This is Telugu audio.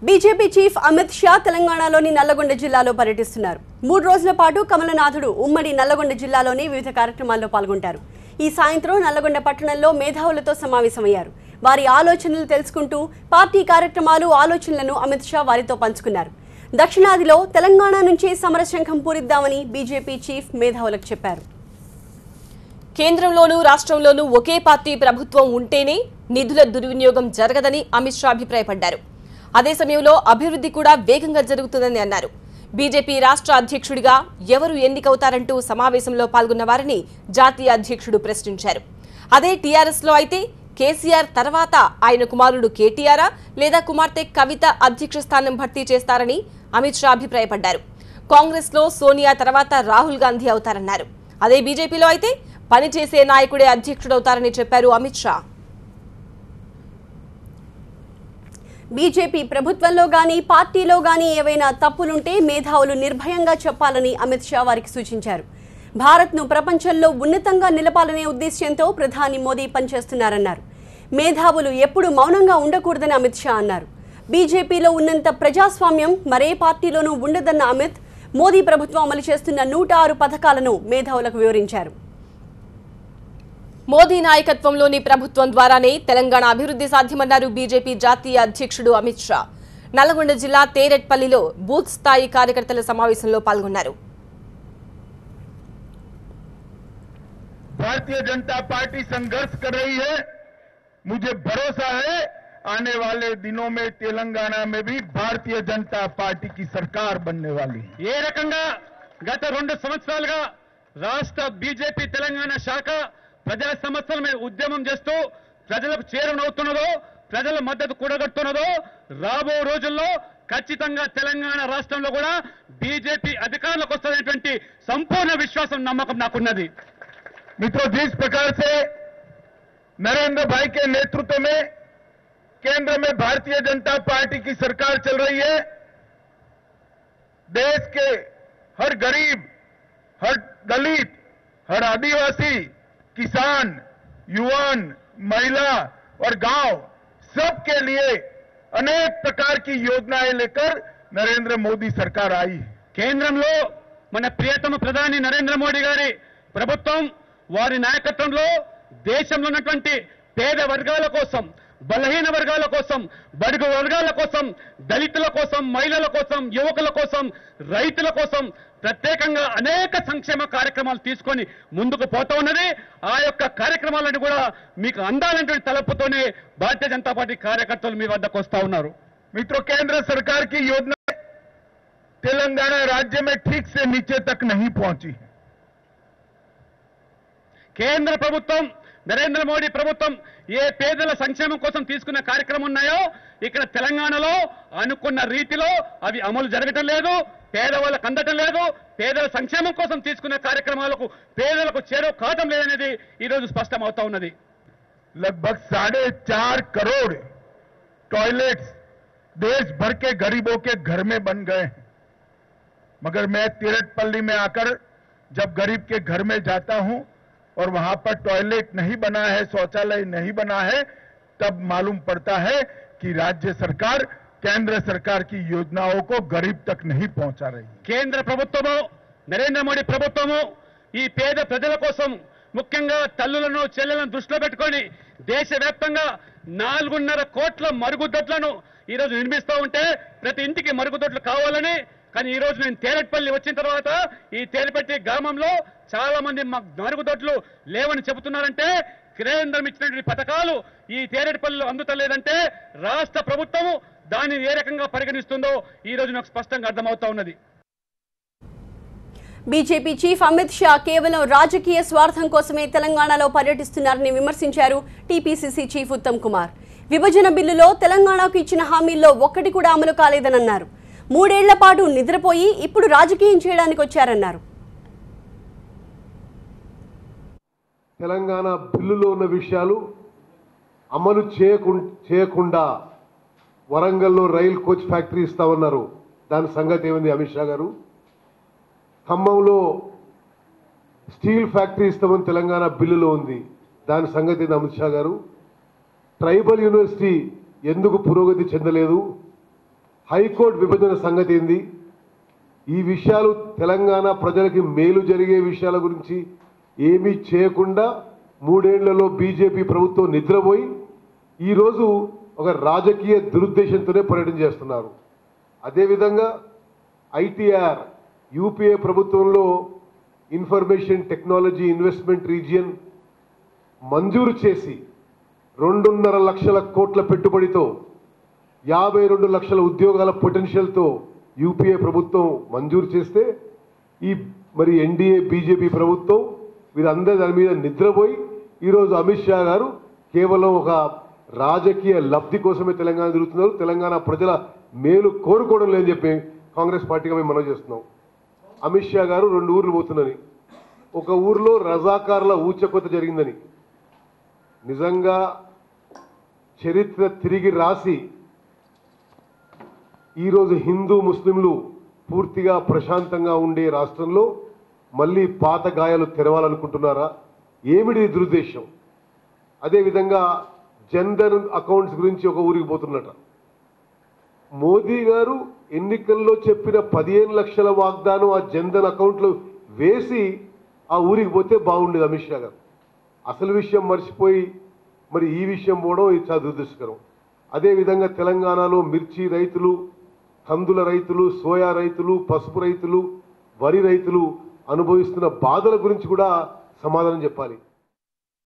బీజేపీ చీఫ్ అమిత్ షా తెలంగాణలోని నల్లగొండ జిల్లాలో పర్యటిస్తున్నారు. 3 రోజుల పాటు కమలనాథుడు ఉమ్మడి నల్లగొండ జిల్లాలోని వివిధ కార్యక్రమాల్లో పాల్గొంటారు. ఈ సాయంత్రం నల్లగొండ పట్టణంలో మేధావులతో సమావేశమయ్యారు. వారి ఆలోచనలు తెలుసుకుంటూ పార్టీ కార్యక్రమాలు ఆలోచనలను అమిత్ షా వారితో పంచుకున్నారు. దక్షిణాదిలో తెలంగాణ నుంచే సమరశంఖం పూరిద్దామని బీజేపీ చీఫ్ మేధావులకు చెప్పారు. కేంద్రంలోనూ రాష్ట్రంలోనూ ఒకే పార్టీ ప్రభుత్వం ఉంటేనే నిధుల దుర్వినియోగం జరగదని అమిత్ షా అభిప్రాయపడ్డారు. అదే సమయంలో అభివృద్ధి కూడా వేగంగా జరుగుతుందని అన్నారు. బీజేపీ రాష్ట్ర అధ్యక్షుడిగా ఎవరు ఎన్నికవుతారంటూ సమావేశంలో పాల్గొన్న వారిని జాతీయ అధ్యక్షుడు ప్రశ్నించారు. అదే టీఆర్ఎస్ లో అయితే కేసీఆర్ తర్వాత ఆయన కుమారుడు కేటీఆర్ లేదా కుమార్తె కవిత అధ్యక్ష స్థానం భర్తీ చేస్తారని అమిత్ షా అభిప్రాయపడ్డారు. కాంగ్రెస్ లో సోనియా తర్వాత రాహుల్ గాంధీ అవుతారన్నారు. అదే బీజేపీలో అయితే పనిచేసే నాయకుడే అధ్యక్షుడవుతారని చెప్పారు అమిత్ షా. బీజేపీ ప్రభుత్వంలో గానీ పార్టీలో గానీ ఏవైనా తప్పులుంటే మేధావులు నిర్భయంగా చెప్పాలని అమిత్ షా వారికి సూచించారు. భారత్ను ప్రపంచంలో ఉన్నతంగా నిలపాలనే ఉద్దేశ్యంతో ప్రధాని మోదీ పనిచేస్తున్నారన్నారు. మేధావులు ఎప్పుడు మౌనంగా ఉండకూడదని అమిత్ షా అన్నారు. బీజేపీలో ఉన్నంత ప్రజాస్వామ్యం మరే పార్టీలోనూ ఉండదన్న అమిత్ మోదీ ప్రభుత్వం అమలు చేస్తున్న 106 పథకాలను మేధావులకు వివరించారు. మోదీ నాయకత్వంలోని ప్రభుత్వం ద్వారానే తెలంగాణ అభివృద్ధి సాధ్యమన్నారు బీజేపీ జాతీయ అధ్యక్షుడు అమిత్ షా. నల్లగొండ జిల్లా తేరెట్పల్లిలో బూత్ స్థాయి కార్యకర్తల సమావేశంలో పాల్గొన్నారు. भारतीय जनता पार्टी संघर्ष कर रही है। मुझे भरोसा है आने वाले दिनों में तेलंगाना में भी भारतीय जनता पार्टी की सरकार बनने वाली है। ఏ రకంగా గత 2 సంవత్సరాలుగా రాష్ట్ర బీజేపీ తెలంగాణ శాఖ ప్రజా సమస్యల మీద ఉద్యమం చేస్తూ ప్రజలకు చేరువవుతున్నదో, ప్రజల మద్దతు కూడగట్టున్నదో, రాబో రోజుల్లో ఖచ్చితంగా తెలంగాణ రాష్ట్రంలో కూడా బీజేపీ అధికారంలోకి వస్తున్నటువంటి సంపూర్ణ విశ్వాసం, నమ్మకం నాకున్నది. मित्रों, जिस प्रकार से नरेंद्र भाई के नेतृत्व में केंद्र में भारतीय जनता पार्टी की सरकार चल रही है, देश के हर गरीब, हर दलित, हर आदिवासी, किसान, युवान, महिला और गांव सबके लिए अनेक प्रकार की योजनाएं लेकर नरेंद्र मोदी सरकार आई है. కేంద్రంలో మన ప్రియతమ ప్రధాని నరేంద్ర మోడీ గారి ప్రభుత్వం వారి నాయకత్వంలో దేశంలో ఉన్నటువంటి పేద వర్గాల కోసం, బలహీన వర్గాల కోసం, బడుగు వర్గాల కోసం, దళితుల కోసం, మహిళల కోసం, యువకుల కోసం, రైతుల కోసం ప్రత్యేకంగా అనేక సంక్షేమ కార్యక్రమాలు తీసుకొని ముందుకు పోతా ఉన్నది. ఆ యొక్క కార్యక్రమాలను కూడా మీకు అందాలనేటువంటి తలపుతోనే భారతీయ జనతా పార్టీ కార్యకర్తలు మీ వద్దకు వస్తా ఉన్నారు. मित्रों, केंद्र सरकार की योजना तेलंगाना राज्य में ठीक से नीचे तक नहीं पहुंची है. కేంద్ర ప్రభుత్వం, నరేంద్ర మోడీ ప్రభుత్వం ఏ పేదల సంక్షేమం కోసం తీసుకున్న కార్యక్రమం ఉన్నాయో ఇక్కడ తెలంగాణలో అనుకున్న రీతిలో అవి అమలు జరగటం లేదు, పేదవాళ్ళకు అందటం లేదు. పేదల సంక్షేమం కోసం తీసుకున్న కార్యక్రమాలకు పేదలకు చేరువ కావటం లేదనేది ఈరోజు స్పష్టమవుతా ఉన్నది. लगभग 4.5 करोड़ टॉयलेट्स देश भर के गरीबों के घर में बन गए हैं, मगर मैं तिरटपल्ली में आकर जब गरीब के घर में जाता हूं और वहां पर टॉयलेट नहीं बना है, शौचालय नहीं बना है, तब मालूम पड़ता है कि राज्य सरकार केंद्र सरकार की योजनाओं को गरीब तक नहीं पहुंचा रही. కేంద్ర ప్రభుత్వము, నరేంద్ర మోడీ ప్రభుత్వము ఈ పేద ప్రజల కోసం, ముఖ్యంగా తల్లులను, చెల్లెలను దృష్టిలో పెట్టుకొని దేశవ్యాప్తంగా 4.5 కోట్ల మరుగుదొడ్లను ఈరోజు నిర్మిస్తూ ఉంటే ప్రతి ఇంటికి మరుగుదొడ్లు కావాలని. కానీ ఈ రోజు నేను తేరెట్పల్లి వచ్చిన తర్వాత ఈ తేరెపల్లి గ్రామంలో చాలా మంది మరుగుదొడ్లు లేవని చెబుతున్నారంటే కేంద్రం ఇచ్చినటువంటి పథకాలు ఈ తేరెట్పల్లిలో అందుతలేదంటే రాష్ట్ర ప్రభుత్వము దాన్ని ఏ రకంగా పరిగణిస్తుందో ఈ రోజు నాకు స్పష్టంగా అర్థమవుతా ఉన్నది. బీజేపీ చీఫ్ అమిత్ షా కేవలం రాజకీయ స్వార్థం కోసమే తెలంగాణలో పర్యటిస్తున్నారని విమర్శించారు టీపీసీసీ చీఫ్ ఉత్తమ్ కుమార్. విభజన బిల్లులో తెలంగాణకు ఇచ్చిన హామీల్లో ఒక్కటి కూడా అమలు కాలేదన్నారు. 3 ఏళ్ల పాటు నిద్రపోయి ఇప్పుడు రాజకీయం చేయడానికి వచ్చారన్నారు. తెలంగాణ బిల్లులో ఉన్న విషయాలు అమలు చేయకుండా వరంగల్లో రైల్ కోచ్ ఫ్యాక్టరీ ఇస్తామన్నారు. దాని సంగతి ఏమైంది అమిత్ షా గారు? ఖమ్మంలో స్టీల్ ఫ్యాక్టరీ ఇస్తామని తెలంగాణ బిల్లులో ఉంది. దాని సంగతి ఏంది అమిత్ షా గారు? ట్రైబల్ యూనివర్సిటీ ఎందుకు పురోగతి చెందలేదు? హైకోర్టు విభజన సంగతి ఏంది, ఈ విషయాలు తెలంగాణ ప్రజలకి మేలు జరిగే విషయాల గురించి ఏమీ చేయకుండా 3 ఏళ్లలో బీజేపీ ప్రభుత్వం నిద్రపోయి ఈరోజు ఒక రాజకీయ దురుద్దేశంతోనే పర్యటన చేస్తున్నారు. అదేవిధంగా ఐటీఆర్ యూపీఏ ప్రభుత్వంలో ఇన్ఫర్మేషన్ టెక్నాలజీ ఇన్వెస్ట్మెంట్ రీజియన్ మంజూరు చేసి 2.5 లక్షల కోట్ల పెట్టుబడితో 52 లక్షల ఉద్యోగాల పొటెన్షియల్తో యూపీఏ ప్రభుత్వం మంజూరు చేస్తే మరి ఎన్డీఏ బీజేపీ ప్రభుత్వం వీరందరూ దాని మీద నిద్రపోయి ఈరోజు అమిత్ షా గారు కేవలం ఒక రాజకీయ లబ్ధి కోసమే తెలంగాణ తిరుగుతున్నారు. తెలంగాణ ప్రజల మేలు కోరుకోవడం లేదని చెప్పి కాంగ్రెస్ పార్టీగా మేము మనం చేస్తున్నాం. అమిత్ షా గారు 2 ఊర్లు పోతున్నారని, ఒక ఊర్లో రజాకారుల ఊచకొత జరిగిందని, నిజంగా చరిత్ర తిరిగి రాసి ఈరోజు హిందూ ముస్లింలు పూర్తిగా ప్రశాంతంగా ఉండే రాష్ట్రంలో మళ్ళీ పాత గాయాలు తెరవాలనుకుంటున్నారా? ఏమిటి దురుద్దేశం? అదేవిధంగా జన్ధన్ అకౌంట్స్ గురించి ఒక ఊరికి పోతున్నట. మోదీ గారు ఎన్నికల్లో చెప్పిన 15 లక్షల వాగ్దానం ఆ జన్ధన్ అకౌంట్లు వేసి ఆ ఊరికి పోతే బాగుండేది అమిత్ షా గారు. అసలు విషయం మర్చిపోయి మరి ఈ విషయం పోవడం ఇది చాలా దురదృష్టకరం. అదేవిధంగా తెలంగాణలో మిర్చి రైతులు, కందుల రైతులు, సోయా రైతులు, పసుపు రైతులు, వరి రైతులు అనుభవిస్తున్న బాధల గురించి కూడా సమాధానం చెప్పాలి.